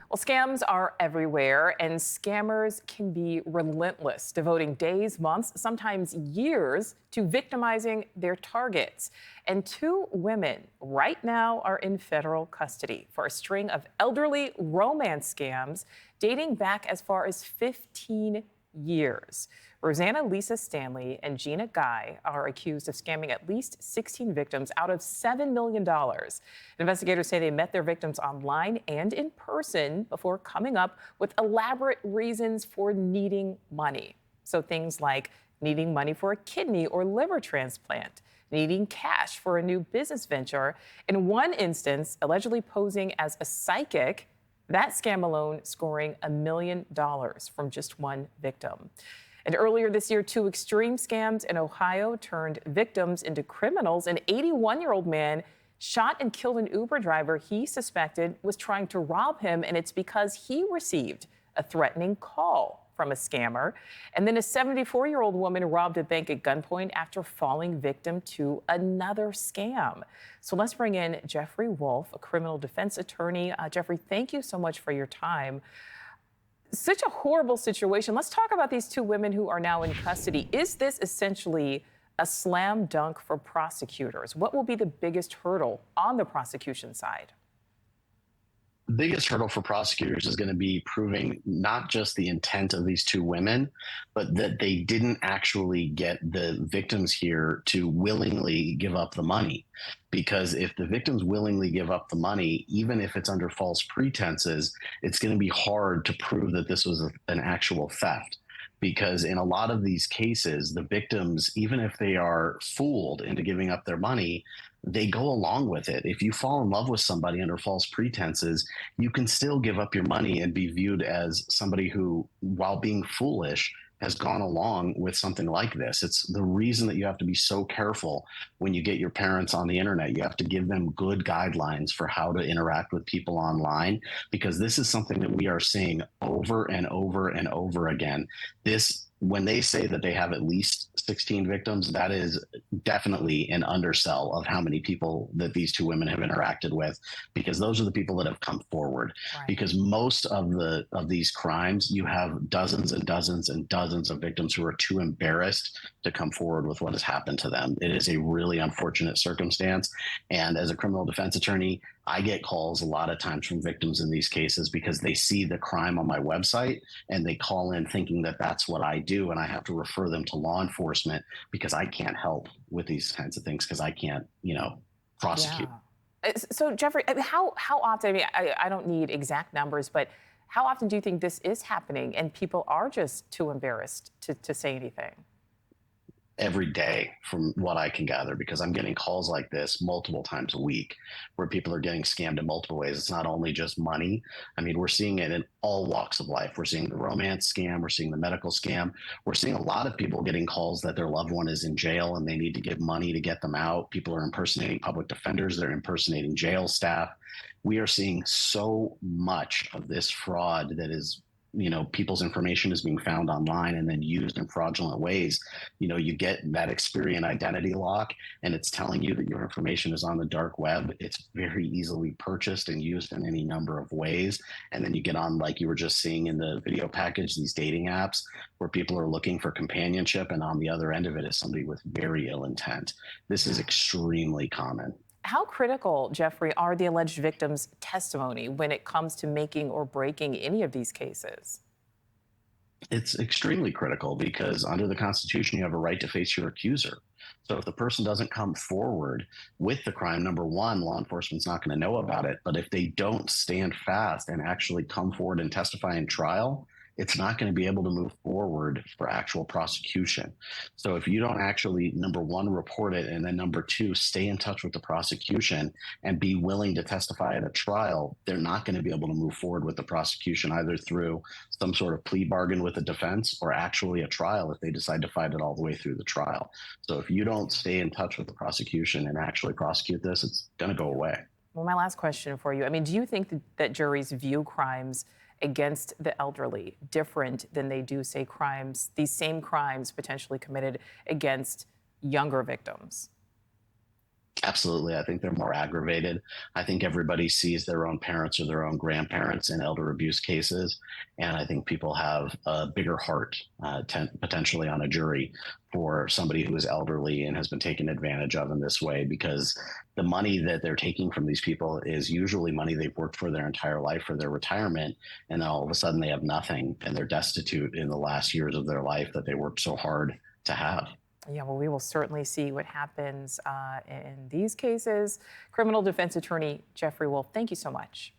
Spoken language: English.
Well, scams are everywhere, and scammers can be relentless, devoting days, months, sometimes years to victimizing their targets. And two women right now are in federal custody for a string of elderly romance scams dating back as far as 15 years. Rosanna Lisa Stanley and Gina Guy are accused of scamming at least 16 victims out of $7 million. Investigators say they met their victims online and in person before coming up with elaborate reasons for needing money. So things like needing money for a kidney or liver transplant, needing cash for a new business venture. In one instance, allegedly posing as a psychic, that scam alone scoring $1 million from just one victim. And earlier this year, two extreme scams in Ohio turned victims into criminals. An 81-year-old man shot and killed an Uber driver he suspected was trying to rob him, and it's because he received a threatening call from a scammer. And then a 74-year-old woman robbed a bank at gunpoint after falling victim to another scam. So let's bring in Jeffrey Wolf, a criminal defense attorney. Jeffrey, thank you so much for your time. Such a horrible situation. Let's talk about these two women who are now in custody. Is this essentially a slam dunk for prosecutors? What will be the biggest hurdle on the prosecution side? The biggest hurdle for prosecutors is going to be proving not just the intent of these two women, but that they didn't actually get the victims here to willingly give up the money. Because if the victims willingly give up the money, even if it's under false pretenses, it's going to be hard to prove that this was an actual theft. Because in a lot of these cases, the victims, even if they are fooled into giving up their money, they go along with it. If you fall in love with somebody under false pretenses, you can still give up your money and be viewed as somebody who, while being foolish, has gone along with something like this. It's the reason that you have to be so careful when you get your parents on the internet. You have to give them good guidelines for how to interact with people online, because this is something that we are seeing over and over and over again. When they say that they have at least 16 victims, that is definitely an undersell of how many people that these two women have interacted with, because those are the people that have come forward. Right. Because most of these crimes, you have dozens and dozens and dozens of victims who are too embarrassed to come forward with what has happened to them. It is a really unfortunate circumstance. And as a criminal defense attorney, I get calls a lot of times from victims in these cases because they see the crime on my website and they call in thinking that that's what I do. And I have to refer them to law enforcement because I can't help with these kinds of things because I can't, prosecute. Yeah. So, Jeffrey, how often, I don't need exact numbers, but how often do you think this is happening and people are just too embarrassed to say anything? Every day, from what I can gather, because I'm getting calls like this multiple times a week where people are getting scammed in multiple ways. It's not only just money. I mean, we're seeing it in all walks of life. We're seeing the romance scam. We're seeing the medical scam. We're seeing a lot of people getting calls that their loved one is in jail and they need to give money to get them out. People are impersonating public defenders. They're impersonating jail staff. We are seeing so much of this fraud that is, people's information is being found online and then used in fraudulent ways. You get that Experian identity lock and it's telling you that your information is on the dark web. It's very easily purchased and used in any number of ways. And then you get on, like you were just seeing in the video package, these dating apps where people are looking for companionship. And on the other end of it is somebody with very ill intent. This is extremely common. How critical, Jeffrey, are the alleged victims' testimony when it comes to making or breaking any of these cases? It's extremely critical because under the Constitution, you have a right to face your accuser. So if the person doesn't come forward with the crime, number one, law enforcement's not going to know about it. But if they don't stand fast and actually come forward and testify in trial, it's not going to be able to move forward for actual prosecution. So if you don't actually, number one, report it, and then number two, stay in touch with the prosecution and be willing to testify at a trial, they're not going to be able to move forward with the prosecution either through some sort of plea bargain with the defense or actually a trial if they decide to fight it all the way through the trial. So if you don't stay in touch with the prosecution and actually prosecute this, it's going to go away. Well, my last question for you. Do you think that juries view crimes against the elderly different than they do, say, these same crimes potentially committed against younger victims? Absolutely. I think they're more aggravated. I think everybody sees their own parents or their own grandparents in elder abuse cases. And I think people have a bigger heart, potentially on a jury, for somebody who is elderly and has been taken advantage of in this way, because the money that they're taking from these people is usually money they've worked for their entire life for their retirement. And then all of a sudden they have nothing and they're destitute in the last years of their life that they worked so hard to have. Yeah, well, we will certainly see what happens in these cases. Criminal defense attorney Jeffrey Wolf, thank you so much.